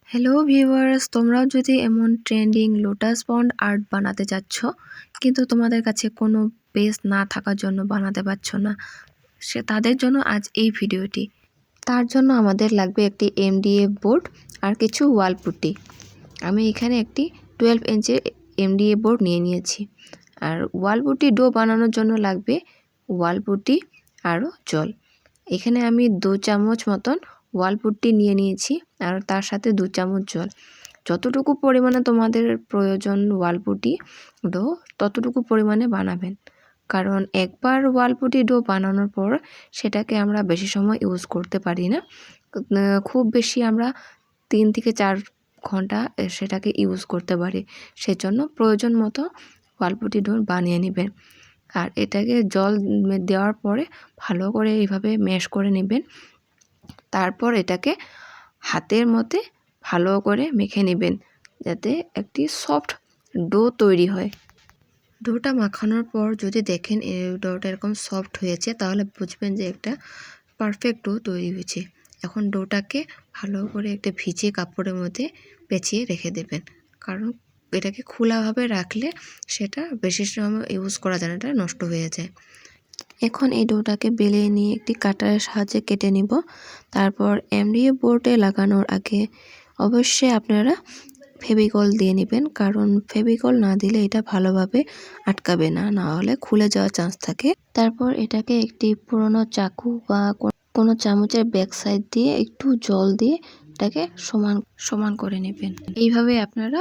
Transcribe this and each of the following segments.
Hello viewers, তোমরাও যদি এমন ট্রেন্ডিং লোটাস পন্ড আর্ট বানাতে চাচ্ছ কিন্তু তোমাদের কাছে কোনো বেস না থাকার জন্য বানাতে পারছো না, তাদের জন্য আজ এই ভিডিওটি। তার জন্য আমাদের লাগবে একটি এমডিএফ বোর্ড আর কিছু ওয়াল পুট্টি। আমি এখানে একটি 12 ইঞ্চের এমডিএফ বোর্ড নিয়ে নিয়েছি। আর ওয়াল পুট্টি ডো বানানোর জন্য লাগবে ওয়াল পুট্টি আরও জল। এখানে আমি 2 চামচ মতন ওয়াল পুট্টি নিয়ে নিয়েছি আর তার সাথে 2 চামচ জল। যতটুকু পরিমাণে তোমাদের প্রয়োজন ওয়াল পুট্টি ডো ততটুকু পরিমাণে বানাবেন, কারণ একবার ওয়াল পুট্টি ডো বানানোর পর সেটাকে আমরা বেশি সময় ইউজ করতে পারি না। খুব বেশি আমরা 3 থেকে 4 ঘন্টা সেটাকে ইউজ করতে পারি। সেজন্য প্রয়োজন মতো ওয়াল পুট্টি ডো বানিয়ে নেবেন। আর এটাকে জল দেওয়ার পরে ভালো করে এইভাবে ম্যাশ করে নেবেন। তারপর এটাকে হাতের মধ্যে ভালো করে মেখে নেবেন যাতে একটি সফট ডো তৈরি হয়। ডোটা মাখানোর পর যদি দেখেন এই ডোটা এরকম সফট হয়েছে তাহলে বুঝবেন যে একটা পারফেক্ট ডো তৈরি হয়েছে। এখন ডোটাকে ভালো করে একটা ভিজে কাপড়ের মধ্যে পেঁচিয়ে রেখে দেবেন, কারণ এটাকে খোলাভাবে রাখলে সেটা বেশি সময় ইউজ করা যায় না, এটা নষ্ট হয়ে যায়। এখন এই ডোটাকে বেলে নিয়ে একটি কাটারের সাহায্যে কেটে নিব। তারপর এমডিএফ বোর্ডে লাগানোর আগে অবশ্যই আপনারা ফেভিকল দিয়ে নেবেন, কারণ ফেভিকল না দিলে এটা ভালোভাবে আটকাবে না, না হলে খুলে যাওয়ার চান্স থাকে। তারপর এটাকে একটি পুরনো চাকু বা কোনো চামচের ব্যাক সাইড দিয়ে একটু জল দিয়ে এটাকে সমান সমান করে নেবেন। এইভাবে আপনারা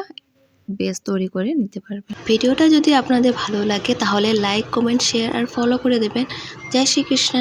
বেস তৈরি করে নিতে পারবেন। ভিডিওটা যদি আপনাদের ভালো লাগে তাহলে লাইক, কমেন্ট, শেয়ার আর ফলো করে দেবেন। জয় শ্রীকৃষ্ণ।